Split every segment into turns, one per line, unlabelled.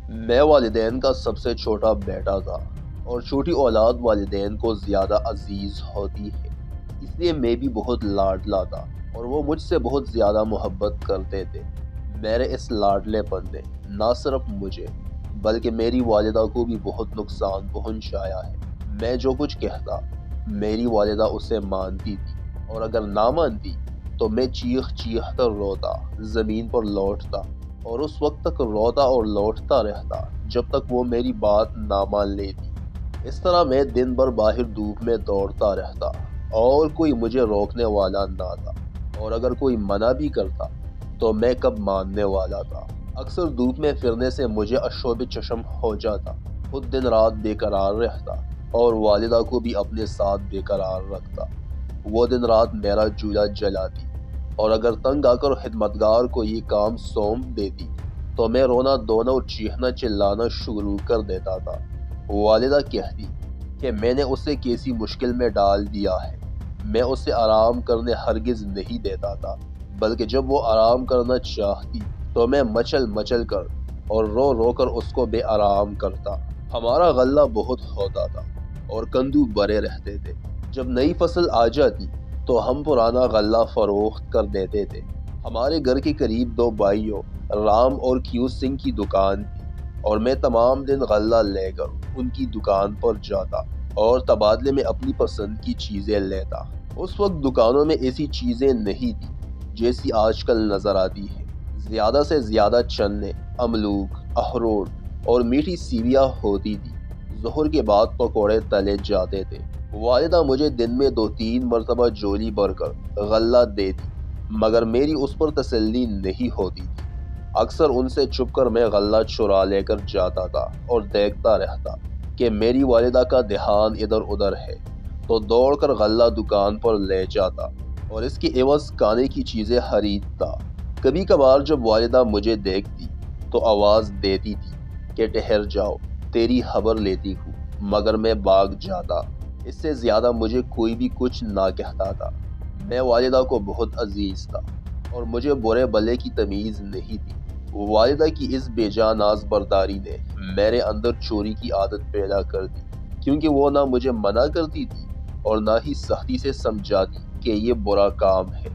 میں والدین کا سب سے چھوٹا بیٹا تھا اور چھوٹی اولاد والدین کو زیادہ عزیز ہوتی ہے، اس لیے میں بھی بہت لاڈلا تھا اور وہ مجھ سے بہت زیادہ محبت کرتے تھے۔ میرے اس لاڈلے پن نے نہ صرف مجھے بلکہ میری والدہ کو بھی بہت نقصان پہنچایا ہے۔ میں جو کچھ کہتا میری والدہ اسے مانتی تھی، اور اگر نہ مانتی تو میں چیخ چیخ کر روتا، زمین پر لوٹتا اور اس وقت تک روتا اور لوٹتا رہتا جب تک وہ میری بات نہ مان لیتی۔ اس طرح میں دن بھر باہر دھوپ میں دوڑتا رہتا اور کوئی مجھے روکنے والا نہ تھا، اور اگر کوئی منع بھی کرتا تو میں کب ماننے والا تھا۔ اکثر دھوپ میں پھرنے سے مجھے اشوب چشم ہو جاتا، خود دن رات بے قرار رہتا اور والدہ کو بھی اپنے ساتھ بے قرار رکھتا۔ وہ دن رات میرا چولہا جلاتی، اور اگر تنگ آ کر خدمتگار کو یہ کام سونپ دیتی تو میں رونا دھونا اور چیخنا چلانا شروع کر دیتا تھا۔ والدہ کہتی کہ میں نے اسے کیسی مشکل میں ڈال دیا ہے۔ میں اسے آرام کرنے ہرگز نہیں دیتا تھا، بلکہ جب وہ آرام کرنا چاہتی تو میں مچل مچل کر اور رو رو کر اس کو بے آرام کرتا۔ ہمارا غلہ بہت ہوتا تھا اور کندو بڑے رہتے تھے۔ جب نئی فصل آ جاتی تو ہم پرانا غلہ فروخت کر دیتے تھے۔ ہمارے گھر کے قریب دو بھائیوں رام اور کیو سنگھ کی دکان تھی، اور میں تمام دن غلہ لے کر ان کی دکان پر جاتا اور تبادلے میں اپنی پسند کی چیزیں لیتا۔ اس وقت دکانوں میں ایسی چیزیں نہیں تھی جیسی آج کل نظر آتی ہے۔ زیادہ سے زیادہ چنے، املوک، اخروٹ اور میٹھی سیویاں ہوتی تھی۔ ظہر کے بعد پکوڑے تلے جاتے تھے۔ والدہ مجھے دن میں 2-3 مرتبہ جولی بھر کر غلہ دیتی، مگر میری اس پر تسلی نہیں ہوتی تھی۔ اکثر ان سے چھپ کر میں غلہ چرا لے کر جاتا تھا اور دیکھتا رہتا کہ میری والدہ کا دھیان ادھر ادھر ہے، تو دوڑ کر غلہ دکان پر لے جاتا اور اس کے عوض کھانے کی چیزیں خریدتا۔ کبھی کبھار جب والدہ مجھے دیکھتی تو آواز دیتی تھی کہ ٹھہر جاؤ، تیری خبر لیتی ہوں، مگر میں بھاگ جاتا۔ اس سے زیادہ مجھے کوئی بھی کچھ نہ کہتا تھا۔ میں والدہ کو بہت عزیز تھا اور مجھے برے بھلے کی تمیز نہیں تھی۔ والدہ کی اس بے جان ناز برداری نے میرے اندر چوری کی عادت پیدا کر دی، کیونکہ وہ نہ مجھے منع کرتی تھی اور نہ ہی سختی سے سمجھاتی کہ یہ برا کام ہے۔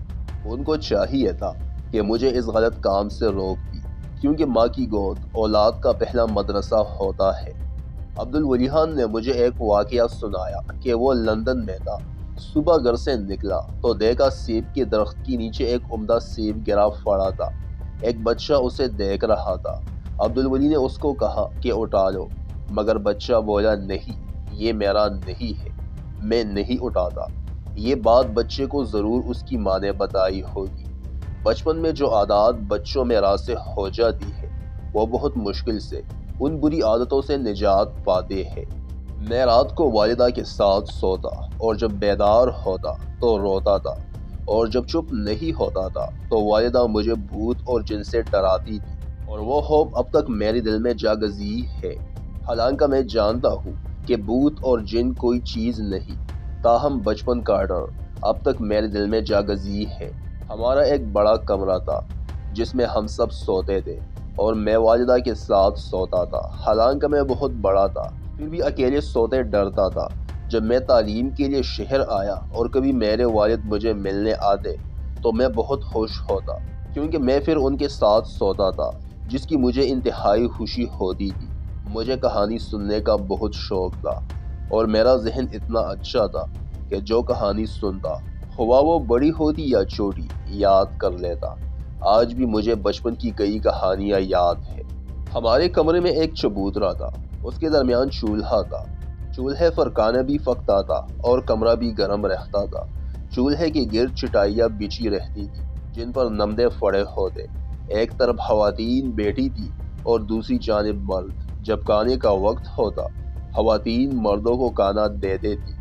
ان کو چاہیے تھا کہ مجھے اس غلط کام سے روکتی، کیونکہ ماں کی گود اولاد کا پہلا مدرسہ ہوتا ہے۔ عبدالولی خان نے مجھے ایک واقعہ سنایا کہ وہ لندن میں تھا۔ صبح گھر سے نکلا تو دیکھا سیب کے درخت کے نیچے ایک عمدہ سیب گرا پڑا تھا۔ ایک بچہ اسے دیکھ رہا تھا۔ عبدالولی نے اس کو کہا کہ اٹھا لو، مگر بچہ بولا نہیں، یہ میرا نہیں ہے، میں نہیں اٹھاتا۔ یہ بات بچے کو ضرور اس کی ماں نے بتائی ہوگی۔ بچپن میں جو عادات بچوں میں راسخ ہو جاتی ہے وہ بہت مشکل سے ان بری عادتوں سے نجات پاتے ہیں۔ میں رات کو والدہ کے ساتھ سوتا اور جب بیدار ہوتا تو روتا تھا، اور جب چپ نہیں ہوتا تھا تو والدہ مجھے بھوت اور جن سے ڈراتی تھی، اور وہ خوف اب تک میرے دل میں جاگزی ہے۔ حالانکہ میں جانتا ہوں کہ بھوت اور جن کوئی چیز نہیں، تاہم بچپن کا ڈر اب تک میرے دل میں جاگزی ہے۔ ہمارا ایک بڑا کمرہ تھا جس میں ہم سب سوتے تھے، اور میں والدہ کے ساتھ سوتا تھا۔ حالانکہ میں بہت بڑا تھا، پھر بھی اکیلے سوتے ڈرتا تھا۔ جب میں تعلیم کے لیے شہر آیا اور کبھی میرے والد مجھے ملنے آتے تو میں بہت خوش ہوتا، کیونکہ میں پھر ان کے ساتھ سوتا تھا، جس کی مجھے انتہائی خوشی ہوتی تھی۔ مجھے کہانی سننے کا بہت شوق تھا، اور میرا ذہن اتنا اچھا تھا کہ جو کہانی سنتا، خواہ وہ بڑی ہوتی یا چھوٹی، یاد کر لیتا۔ آج بھی مجھے بچپن کی کئی کہانیاں یاد ہیں۔ ہمارے کمرے میں ایک چبوترا تھا، اس کے درمیان چولہا تھا۔ چولہے پر کھانا بھی پکتا تھا اور کمرہ بھی گرم رہتا تھا۔ چولہے کے گرد چٹائیاں بچھی رہتی تھی جن پر نمدے پڑے ہوتے۔ ایک طرف خواتین بیٹھی تھی اور دوسری جانب مرد۔ جب کھانے کا وقت ہوتا، خواتین مردوں کو کھانا دیتے تھی۔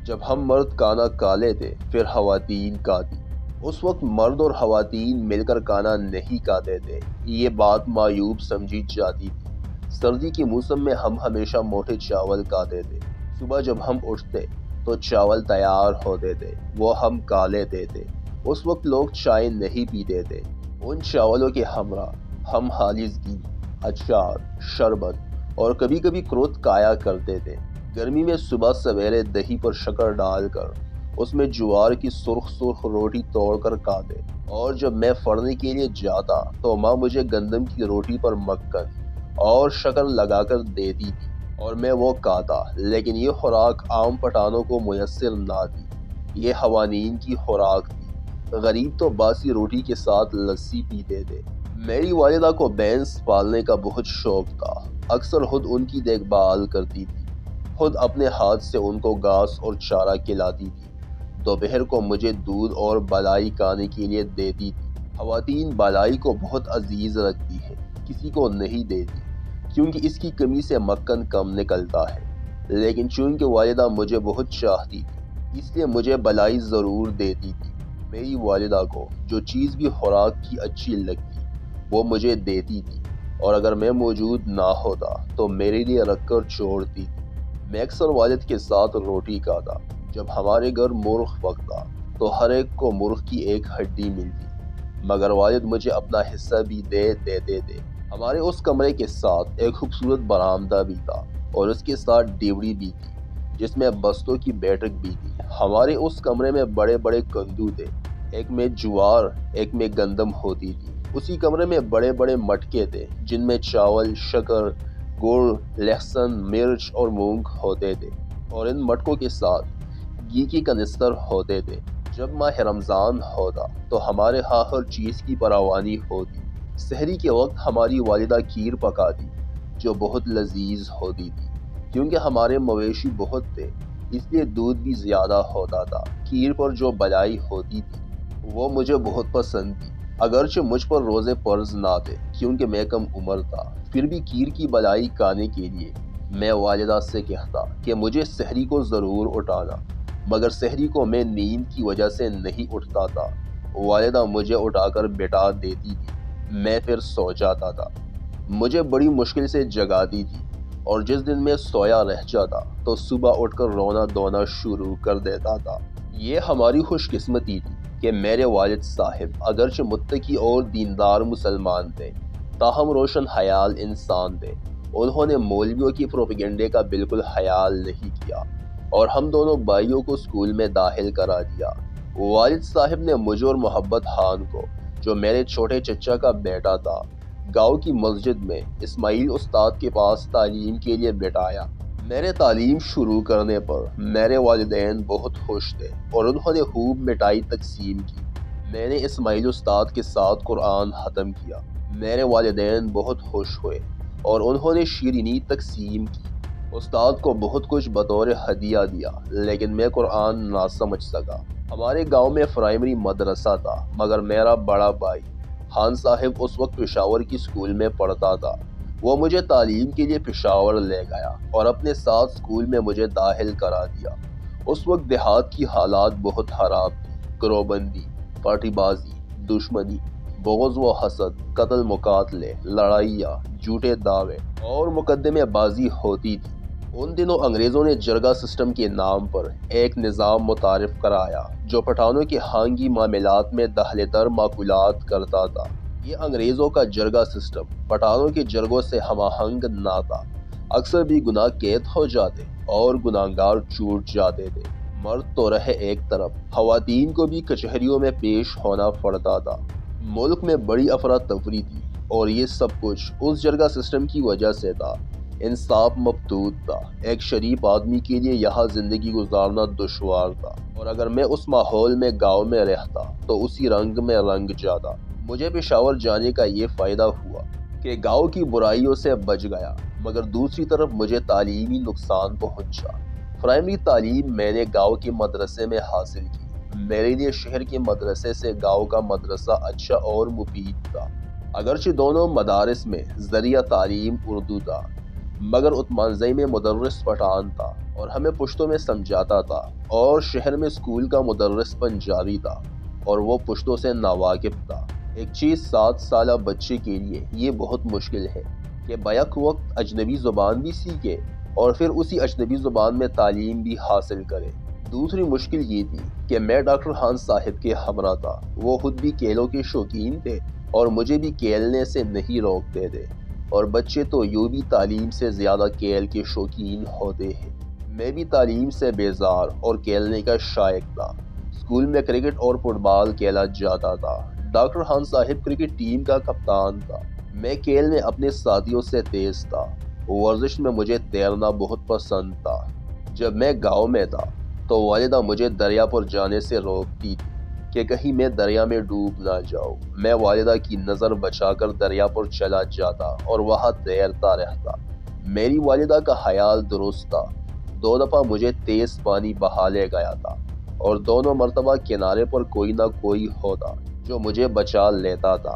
جب ہم مرد کھانا کھا لیتے پھر خواتین کھاتی۔ اس وقت مرد اور خواتین مل کر کھانا نہیں کھاتے تھے، یہ بات معیوب سمجھی جاتی تھی۔ سردی کے موسم میں ہم ہمیشہ موٹے چاول کھاتے تھے۔ صبح جب ہم اٹھتے تو چاول تیار ہوتے تھے، وہ ہم کھا لیتے تھے۔ اس وقت لوگ چائے نہیں پیتے تھے۔ ان چاولوں کے ہمراہ ہم خالص گھی اچار، شربت اور کبھی کبھی کروت کھایا کرتے تھے۔ گرمی میں صبح سویرے دہی پر شکر ڈال کر اس میں جوار کی سرخ سرخ روٹی توڑ کر کھاتے، اور جب میں پڑھنے کے لیے جاتا تو ماں مجھے گندم کی روٹی پر مکھن اور شکر لگا کر دیتی تھی اور میں وہ کھاتا۔ لیکن یہ خوراک عام پٹھانوں کو میسر نہ تھی، یہ حوانین کی خوراک تھی۔ غریب تو باسی روٹی کے ساتھ لسی پیتے تھے۔ میری والدہ کو بھینس پالنے کا بہت شوق تھا، اکثر خود ان کی دیکھ بھال کرتی تھی، خود اپنے ہاتھ سے ان کو گھاس اور چارہ کھلاتی تھی۔ دوپہر کو مجھے دودھ اور بالائی کھانے کے لیے دیتی تھی۔ خواتین بالائی کو بہت عزیز رکھتی ہے، کسی کو نہیں دیتی کیونکہ اس کی کمی سے مکھن کم نکلتا ہے، لیکن چونکہ والدہ مجھے بہت چاہتی تھی اس لیے مجھے بالائی ضرور دیتی تھی۔ میری والدہ کو جو چیز بھی خوراک کی اچھی لگتی وہ مجھے دیتی تھی، اور اگر میں موجود نہ ہوتا تو میرے لیے رکھ کر چھوڑتی تھی۔ میں اکثر والد کے ساتھ روٹی کھاتا۔ جب ہمارے گھر مرغ پکتا تو ہر ایک کو مرغ کی ایک ہڈی ملتی، مگر والد مجھے اپنا حصہ بھی دے دیتے تھے۔ ہمارے اس کمرے کے ساتھ ایک خوبصورت برآمدہ بھی تھا اور اس کے ساتھ ڈیوڑی بھی تھی جس میں بستوں کی بیٹھک بھی تھی۔ ہمارے اس کمرے میں بڑے بڑے کندو تھے، ایک میں جوار ایک میں گندم ہوتی تھی۔ اسی کمرے میں بڑے بڑے مٹکے تھے جن میں چاول، شکر، گڑ، لہسن، مرچ اور مونگ ہوتے تھے، اور ان مٹکوں کے ساتھ گھی کے کنستر ہوتے تھے۔ جب ماہ رمضان ہوتا تو ہمارے ہاں ہر چیز کی فراوانی ہوتی۔ سحری کے وقت ہماری والدہ کھیر پکاتی جو بہت لذیذ ہوتی تھی۔ کیونکہ ہمارے مویشی بہت تھے اس لیے دودھ بھی زیادہ ہوتا تھا۔ کھیر پر جو بالائی ہوتی تھی وہ مجھے بہت پسند تھی، اگرچہ مجھ پر روزے فرض نہ تھے کیونکہ میں کم عمر تھا۔ پھر بھی کھیر کی بالائی کھانے کے لیے میں والدہ سے کہتا کہ مجھے سحری کو ضرور اٹھانا، مگر سحری کو میں نیند کی وجہ سے نہیں اٹھتا تھا۔ والدہ مجھے اٹھا کر بٹھا دیتی تھی، میں پھر سو جاتا تھا، مجھے بڑی مشکل سے جگاتی تھی، اور جس دن میں سویا رہ جاتا تو صبح اٹھ کر رونا دھونا شروع کر دیتا تھا۔ یہ ہماری خوش قسمتی تھی کہ میرے والد صاحب اگرچہ متقی اور دیندار مسلمان تھے تاہم روشن خیال انسان تھے۔ انہوں نے مولویوں کی پروپیگنڈے کا بالکل خیال نہیں کیا اور ہم دونوں بھائیوں کو اسکول میں داخل کرا دیا۔ والد صاحب نے مجھے اور محبت خان کو، جو میرے چھوٹے چچا کا بیٹا تھا، گاؤں کی مسجد میں اسماعیل استاد کے پاس تعلیم کے لیے بٹھایا۔ میرے تعلیم شروع کرنے پر میرے والدین بہت خوش تھے اور انہوں نے خوب مٹھائی تقسیم کی۔ میں نے اسماعیل استاد کے ساتھ قرآن ختم کیا۔ میرے والدین بہت خوش ہوئے اور انہوں نے شیرینی تقسیم کی۔ استاد کو بہت کچھ بطور ہدیہ دیا، لیکن میں قرآن نہ سمجھ سکا۔ ہمارے گاؤں میں پرائمری مدرسہ تھا، مگر میرا بڑا بھائی خان صاحب اس وقت پشاور کی اسکول میں پڑھتا تھا۔ وہ مجھے تعلیم کے لیے پشاور لے گیا اور اپنے ساتھ اسکول میں مجھے داخل کرا دیا۔ اس وقت دیہات کی حالات بہت خراب تھی۔ گروہ بندی، پارٹی بازی، دشمنی، بغض و حسد، قتل مقاتلے، لڑائیاں، جھوٹے دعوے اور مقدمے بازی ہوتی تھی۔ ان دنوں انگریزوں نے جرگہ سسٹم کے نام پر ایک نظام متعارف کرایا جو پٹھانوں کے خانگی معاملات میں دخل در معقولات کرتا تھا۔ یہ انگریزوں کا جرگہ سسٹم پٹھانوں کے جرگوں سے ہم آہنگ نہ تھا۔ اکثر بھی گناہ قید ہو جاتے اور گناہگار چھوٹ جاتے تھے۔ مرد تو رہے ایک طرف، خواتین کو بھی کچہریوں میں پیش ہونا پڑتا تھا۔ ملک میں بڑی افراتفری تھی اور یہ سب کچھ اس جرگہ سسٹم کی وجہ سے تھا۔ انصاف مفقود تھا۔ ایک شریف آدمی کے لیے یہاں زندگی گزارنا دشوار تھا، اور اگر میں اس ماحول میں گاؤں میں رہتا تو اسی رنگ میں رنگ جاتا۔ مجھے پشاور جانے کا یہ فائدہ ہوا کہ گاؤں کی برائیوں سے بچ گیا، مگر دوسری طرف مجھے تعلیمی نقصان پہنچا۔ پرائمری تعلیم میں نے گاؤں کے مدرسے میں حاصل کی۔ میرے لیے شہر کے مدرسے سے گاؤں کا مدرسہ اچھا اور مفید تھا۔ اگرچہ دونوں مدارس میں ذریعہ تعلیم اردو تھا، مگر عثمانزئی میں مدرس پٹھان تھا اور ہمیں پشتو میں سمجھاتا تھا، اور شہر میں اسکول کا مدرس پنجابی تھا اور وہ پشتو سے ناواقف تھا۔ ایک 6-7 سالہ بچے کے لیے یہ بہت مشکل ہے کہ بیک وقت اجنبی زبان بھی سیکھے اور پھر اسی اجنبی زبان میں تعلیم بھی حاصل کرے۔ دوسری مشکل یہ تھی کہ میں ڈاکٹر خان صاحب کے ہمراہ تھا۔ وہ خود بھی کھیلوں کے شوقین تھے اور مجھے بھی کھیلنے سے نہیں روکتے تھے۔ اور بچے تو یوں بھی تعلیم سے زیادہ کھیل کے شوقین ہوتے ہیں۔ میں بھی تعلیم سے بیزار اور کھیلنے کا شائق تھا۔ اسکول میں کرکٹ اور فٹ بال کھیلا جاتا تھا۔ ڈاکٹر خان صاحب کرکٹ ٹیم کا کپتان تھا۔ میں کھیل میں اپنے ساتھیوں سے تیز تھا۔ ورزش میں مجھے تیرنا بہت پسند تھا۔ جب میں گاؤں میں تھا تو والدہ مجھے دریا پر جانے سے روکتی تھی کہ کہیں میں دریا میں ڈوب نہ جاؤں۔ میں والدہ کی نظر بچا کر دریا پر چلا جاتا اور وہاں تیرتا رہتا۔ میری والدہ کا خیال درست تھا۔ 2 دفعہ مجھے تیز پانی بہا لے گیا تھا اور دونوں مرتبہ کنارے پر کوئی نہ کوئی ہوتا جو مجھے بچا لیتا تھا۔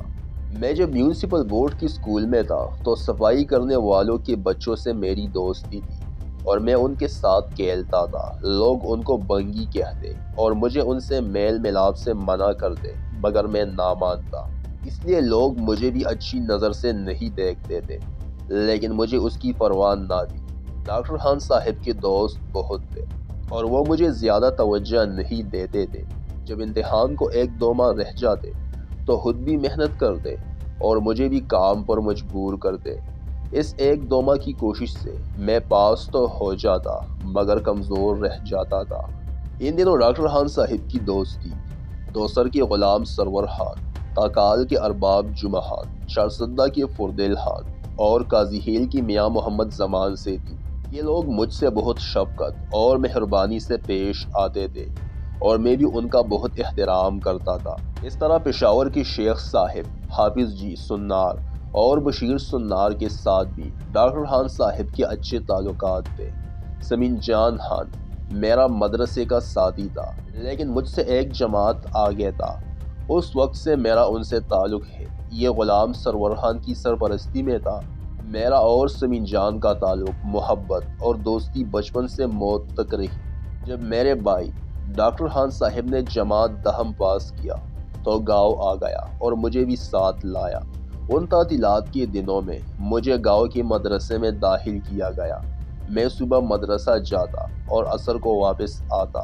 میں جب میونسپل بورڈ کی اسکول میں تھا تو صفائی کرنے والوں کے بچوں سے میری دوستی تھی اور میں ان کے ساتھ کھیلتا تھا۔ لوگ ان کو بنگی کہتے اور مجھے ان سے میل ملاپ سے منع کرتے، مگر میں نہ مانتا۔ اس لیے لوگ مجھے بھی اچھی نظر سے نہیں دیکھتے تھے، لیکن مجھے اس کی پرواہ نہ تھی۔ ڈاکٹر خان صاحب کے دوست بہت تھے اور وہ مجھے زیادہ توجہ نہیں دیتے تھے۔ جب امتحان کو 1-2 ماہ رہ جاتے تو خود بھی محنت کرتے اور مجھے بھی کام پر مجبور کرتے۔ اس 1-2 ماہ کی کوشش سے میں پاس تو ہو جاتا مگر کمزور رہ جاتا تھا۔ ان دنوں ڈاکٹر خان صاحب کی دوستی دوسر کے غلام سرور خان، تاکال کے ارباب جمعہ خان، شارسدہ کے فردیل خان اور قاضی ہیل کی میاں محمد زمان سے تھی۔ یہ لوگ مجھ سے بہت شفقت اور مہربانی سے پیش آتے تھے اور میں بھی ان کا بہت احترام کرتا تھا۔ اس طرح پشاور کے شیخ صاحب، حافظ جی سنار اور بشیر سنار کے ساتھ بھی ڈاکٹر خان صاحب کے اچھے تعلقات تھے۔ سمین جان خان میرا مدرسے کا ساتھی تھا لیکن مجھ سے ایک جماعت آگے تھا۔ اس وقت سے میرا ان سے تعلق ہے۔ یہ غلام سرور خان کی سرپرستی میں تھا۔ میرا اور سمین جان کا تعلق محبت اور دوستی بچپن سے موت تک رہی۔ جب میرے بھائی ڈاکٹر خان صاحب نے جماعت 10 پاس کیا تو گاؤں آ گیا اور مجھے بھی ساتھ لایا۔ ان تعطیلات کے دنوں میں مجھے گاؤں کے مدرسے میں داخل کیا گیا۔ میں صبح مدرسہ جاتا اور عصر کو واپس آتا۔